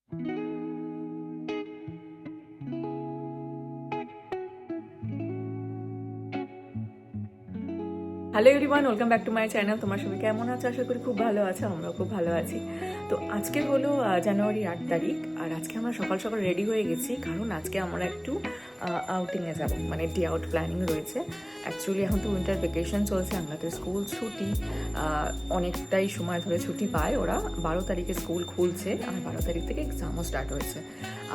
Hello everyone, welcome back to my channel. তোমার সবাই কেমন আছো? আশা করি খুব ভালো আছে। আমরাও খুব ভালো আছি। তো আজকে হলো জানুয়ারি 8 তারিখ, আর আজকে আমরা সকাল সকাল রেডি হয়ে গেছি, কারণ আজকে আমরা একটু আউটিংয়ে যাব, মানে ডে আউট প্ল্যানিং রয়েছে। অ্যাকচুয়ালি এখন তো উইন্টার ভেকেশন চলছে, আমাদের স্কুল ছুটি, অনেকটাই সময় ধরে ছুটি পায় ওরা। 12 তারিখে স্কুল খুলছে, আর 12 তারিখ থেকে এক্সামও স্টার্ট হয়েছে।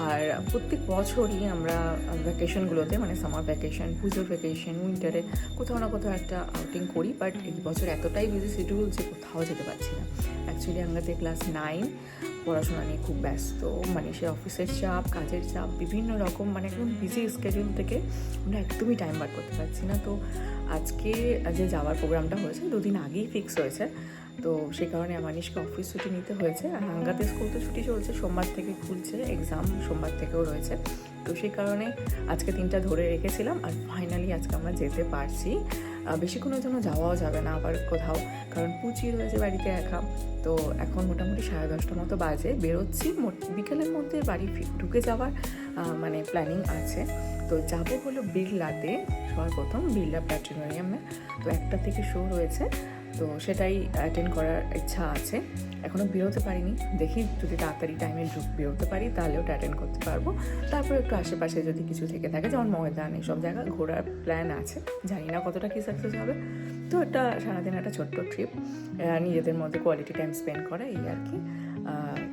আর প্রত্যেক বছরই আমরা ভ্যাকেশনগুলোতে, মানে সামার ভ্যাকেশন, পুজোর ভ্যাকেশন, উইন্টারে কোথাও না কোথাও একটা আউটিং করি, বাট এই বছর এতটাই বিজি শিডিউল যে কোথাও যেতে পারছি না। অ্যাকচুয়ালি আমাদের ক্লাস 9, পড়াশোনা নিয়ে খুব ব্যস্ত, মানে সে অফিসের চাপ, কাজের চাপ, বিভিন্ন রকম, মানে একদম বিজি স্কেডিউল থেকে আমরা একদমই টাইম বার করতে পারছি না। তো আজকে যে যাওয়ার প্রোগ্রামটা হয়েছে 2 দিন আগেই ফিক্স হয়েছে, তো সেই কারণে আমানিশকে অফিস ছুটি নিতে হয়েছে। আর হাঙ্গাতে স্কুল তো ছুটি চলছে, সোমবার থেকে খুলছে, এক্সাম সোমবার থেকেও রয়েছে। তো সেই কারণে আজকে 3টা ধরে রেখেছিলাম, আর ফাইনালি আজকে আমরা যেতে পারছি। বেশিক্ষণের জন্য যাওয়াও যাবে না আবার কোথাও, কারণ পুচি রয়েছে বাড়িতে একা। তো এখন মোটামুটি 10:30 মতো বাজে, বেরোচ্ছি। বিকেলের মধ্যে বাড়ি ঢুকে যাওয়ার মানে প্ল্যানিং আছে। তো যাবো হলো বিড়লাতে, সর্বপ্রথম বিড়লা প্ল্যানেটোরিয়ামে। তো 1টা থেকে শো রয়েছে, তো সেটাই অ্যাটেন্ড করার ইচ্ছা আছে। এখনও বেরোতে পারিনি, দেখি যদি তাড়াতাড়ি টাইমে বেরোতে পারি তাহলে ওটা অ্যাটেন্ড করতে পারবো। তারপর একটু আশেপাশে যদি কিছু থেকে থাকে, যেমন ময়দান, এইসব জায়গা ঘোরার প্ল্যান আছে। জানি না কতটা কী সাকসেস হবে। তো একটা সারাদিন একটা ছোট্ট ট্রিপ, নিজেদের মধ্যে কোয়ালিটি টাইম স্পেন্ড করা, এই আর কি।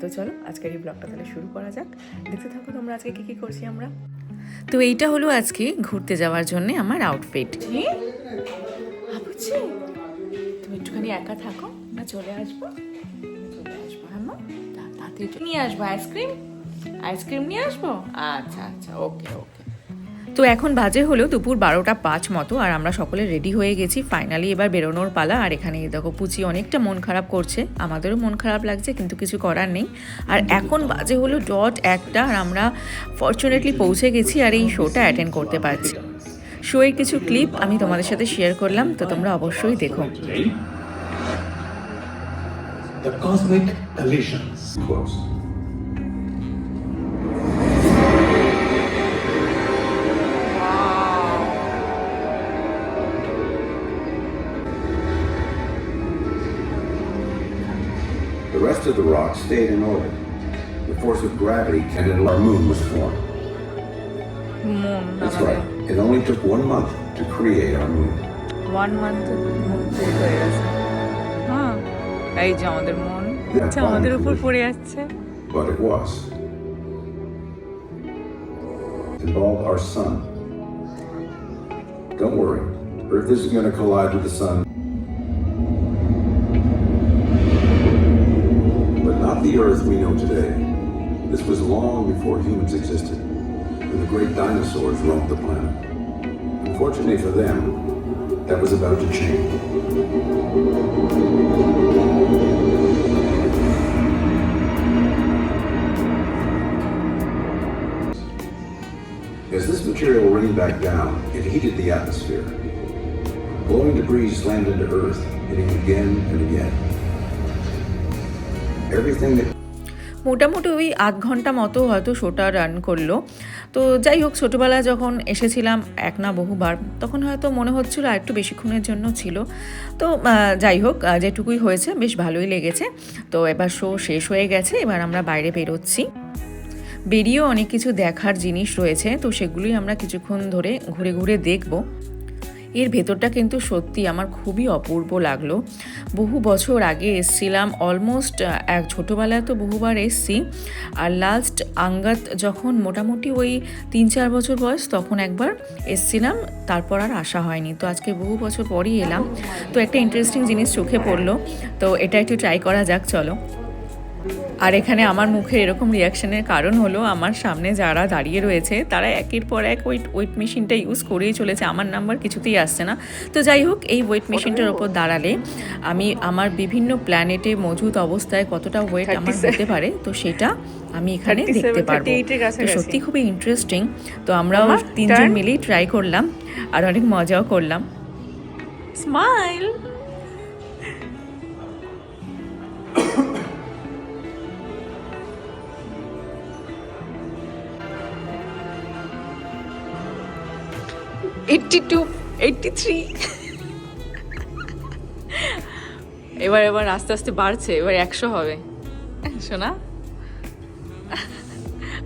তো চলো আজকের এই ব্লগটা তাহলে শুরু করা যাক। দেখতে থাকো তোমরা আজকে কী কী করছি আমরা। তো এইটা হলো আজকে ঘুরতে যাওয়ার জন্যে আমার আউটফিট। ভাবছি তুমি একটুখানি একা থাকো, না চলে আসবো। হ্যাঁ মা, তাড়াতাড়ি নিয়ে আসবো আইসক্রিম নিয়ে আসবো। আচ্ছা আচ্ছা, ওকে ওকে। তো এখন বাজে হলো দুপুর 12টা 5 মতো, আর আমরা সকলে রেডি হয়ে গেছি। ফাইনালি এবার বেরোনোর পালা। আর এখানে দেখো পুচি অনেকটা মন খারাপ করছে, আমাদেরও মন খারাপ লাগছে, কিন্তু কিছু করার নেই। আর এখন বাজে হলো ডট 1টা, আর আমরা ফর্চুনেটলি পৌঁছে গেছি, আর এই শোটা অ্যাটেন্ড করতে পারছি। শোয়ের কিছু ক্লিপ আমি তোমাদের সাথে শেয়ার করলাম, তো তোমরা অবশ্যই দেখো। The cosmic collisions. Close. The rest of the rock stayed in orbit. The force of gravity and our moon was formed. That's right. It only took 1 month to create our moon. 1 month হয়ে গেছে। হ্যাঁ, এই যে আমাদের মন, আচ্ছা আমাদের উপর পড়ে যাচ্ছে। But it was. It involved our sun. Don't worry, Earth isn't going to collide with the sun. But not the Earth we know today. This was long before humans existed, when the great dinosaurs roamed the planet. Unfortunately for them, that was about to change. As this material rained back down, it heated the atmosphere. Glowing debris slammed into Earth, hitting again and again. Everything that মোটামুটি ওই 8 ঘন্টা মতো হয়তো শোটা run করলো। তো যাই হোক, ছোটোবেলায় যখন এসেছিলাম এক না বহুবার, তখন হয়তো মনে হচ্ছিলো আর একটু বেশিক্ষণের জন্য ছিল। তো যাই হোক, যেটুকুই হয়েছে বেশ ভালোই লেগেছে। তো এবার শো শেষ হয়ে গেছে, এবার আমরা বাইরে বেরোচ্ছি। বেরিয়েও অনেক কিছু দেখার জিনিস রয়েছে, তো সেগুলোই আমরা কিছুক্ষণ ধরে ঘুরে ঘুরে দেখব। এর ভেতরটা কিন্তু সত্যি আমার খুবই অপূর্ব লাগলো। বহু বছর আগে এসছিলাম, অলমোস্ট ছোটোবেলায় তো বহুবার এসছি, আর লাস্ট আঙ্গাত যখন মোটামুটি ওই 3-4 বছর বয়স, তখন একবার এসছিলাম, তারপর আর আসা হয়নি। তো আজকে বহু বছর পরই এলাম, তো একটা ইন্টারেস্টিং জিনিস চোখে পড়লো, তো এটা একটু ট্রাই করা যাক, চলো। আর এখানে আমার মুখের এরকম রিয়াকশানের কারণ হলো, আমার সামনে যারা দাঁড়িয়ে রয়েছে তারা একের পর এক ওয়েট মেশিনটা ইউজ করেই চলেছে, আমার নাম্বার কিছুতেই আসছে না। তো যাই হোক, এই ওয়েট মেশিনটার ওপর দাঁড়ালে আমি আমার বিভিন্ন প্ল্যানেটে মজুদ অবস্থায় কতটা ওয়েট আমার হতে পারে, তো সেটা আমি এখানে দেখতে পারবো। তো সত্যি খুবই ইন্টারেস্টিং। তো আমরাও 3 জন মিলেই ট্রাই করলাম, আর অনেক মজাও করলাম। স্মাইল। 82, 83। এবার আস্তে আস্তে বাড়ছে, এবার 100 হবে শোনা।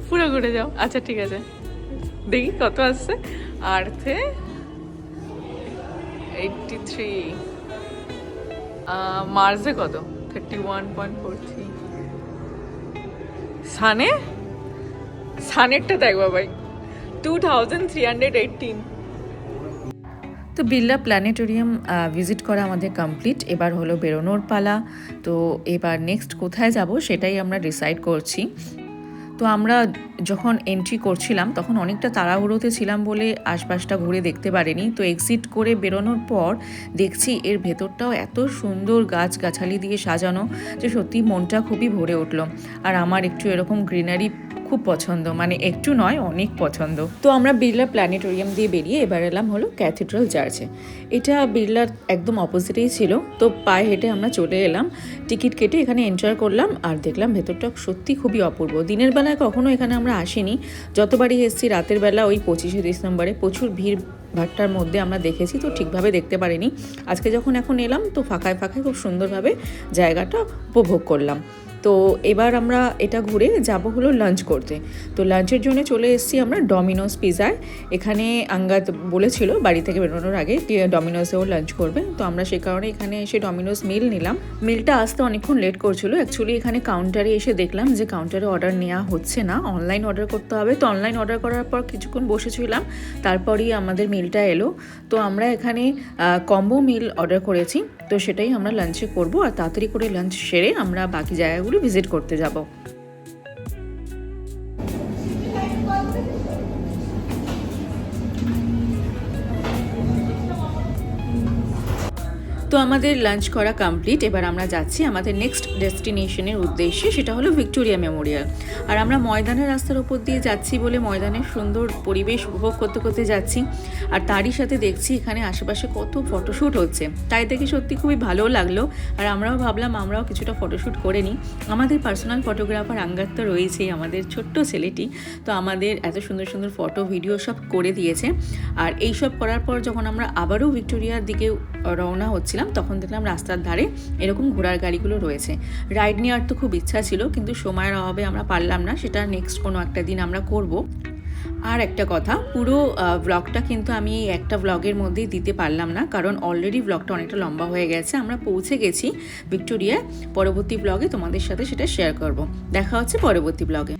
পুরো ঘুরে যাও। আচ্ছা ঠিক আছে, দেখি কত আসছে। আর্থে 83, মার্সে কত? 31.43। সানেরটা দেখ বাবাই, 2318। তো বিড়লা প্ল্যানেটোরিয়াম ভিজিট করা আমাদের কমপ্লিট। এবার হলো বেরোনোর পালা। তো এবার নেক্সট কোথায় যাব সেটাই আমরা ডিসাইড করছি। তো আমরা যখন এন্ট্রি করছিলাম তখন অনেকটা তাড়াহুড়োতে ছিলাম বলে আশপাশটা ঘুরে দেখতে পারিনি। তো এক্সিট করে বেরোনোর পর দেখছি এর ভেতরটাও এত সুন্দর গাছগাছালি দিয়ে সাজানো যে সত্যি মনটা খুবই ভরে উঠলো। আর আমার একটু এরকম গ্রিনারি খুব পছন্দ, মানে একটু নয় অনেক পছন্দ। তো আমরা বিড়লা প্ল্যানেটোরিয়াম দিয়ে বেরিয়ে এবার এলাম হলো ক্যাথিড্রাল চার্চে। এটা বিড়লার একদম অপোজিটেই ছিল। তো পায়ে হেঁটে আমরা চলে এলাম, টিকিট কেটে এখানে এন্টার করলাম আর দেখলাম ভেতরটা সত্যি খুবই অপূর্ব। দিনের বেলায় কখনো এখানে আমরা আসিনি, যতবারই এসেছি রাতের বেলা ওই 25শে ডিসেম্বরে প্রচুর ভিড় ভাট্টার মধ্যে আমরা দেখেছি, তো ঠিকভাবে দেখতে পারিনি। আজকে যখন এখন এলাম তো ফাঁকায় ফাঁকায় খুব সুন্দরভাবে জায়গাটা উপভোগ করলাম। তো এবার আমরা এটা ঘুরে যাব হলো লাঞ্চ করতে। তো লাঞ্চের জন্য চলে এসেছি আমরা ডমিনোস পিজায়। এখানে আঙ্গাত বলেছিল বাড়ি থেকে বেরোনোর আগে ডমিনোসেও লাঞ্চ করবে, তো আমরা সে কারণে এখানে এসে ডমিনোস মিল নিলাম। মিলটা আসতে অনেকক্ষণ লেট করছিল। অ্যাকচুয়ালি এখানে কাউন্টারে এসে দেখলাম যে কাউন্টারে অর্ডার নেওয়া হচ্ছে না, অনলাইন অর্ডার করতে হবে। তো অনলাইন অর্ডার করার পর কিছুক্ষণ বসেছিলাম, তারপরই আমাদের মিলটা এলো। তো আমরা এখানে কম্বো মিল অর্ডার করেছি, তো সেটাই আমরা লাঞ্চে করব। আর তাড়াতাড়ি করে লাঞ্চ সেরে আমরা বাকি জায়গাগুলো ভিজিট করতে যাব। তো আমাদের লাঞ্চ করা কমপ্লিট। এবার আমরা যাচ্ছি আমাদের নেক্সট ডেস্টিনেশনের উদ্দেশ্যে, সেটা হলো ভিক্টোরিয়া মেমোরিয়াল। আর আমরা ময়দানের রাস্তার উপর দিয়ে যাচ্ছি বলে ময়দানের সুন্দর পরিবেশ উপভোগ করতে করতে যাচ্ছি। আর তারই সাথে দেখছি এখানে আশেপাশে কত ফটোশ্যুট হচ্ছে, তাই দেখে সত্যি খুবই ভালো লাগলো। আর আমরাও ভাবলাম আমরাও কিছুটা ফটোশ্যুট করে নিই। আমাদের পার্সোনাল ফটোগ্রাফার আঙ্গাত তো রয়েছেই, আমাদের ছোট্ট ছেলেটি, তো আমাদের এত সুন্দর সুন্দর ফটো ভিডিও সব করে দিয়েছে। আর এই সব করার পর যখন আমরা আবারও ভিক্টোরিয়ার দিকে রওনা হচ্ছিলাম তখন দেখলাম রাস্তার ধারে এরকম ঘোড়ার গাড়িগুলো রয়েছে। রাইড নেওয়ার তো খুব ইচ্ছা ছিল, কিন্তু সময়ের অভাবে আমরা পারলাম না, সেটা নেক্সট কোনো একটা দিন আমরা করব। আর একটা কথা, পুরো ব্লগটা কিন্তু আমি এই একটা ব্লগের মধ্যেই দিতে পারলাম না, কারণ অলরেডি ব্লগটা অনেকটা লম্বা হয়ে গেছে। আমরা পৌঁছে গেছি ভিক্টোরিয়া। পরবর্তী ব্লগে তোমাদের সাথে সেটা শেয়ার করব। দেখা হচ্ছে পরবর্তী ব্লগে।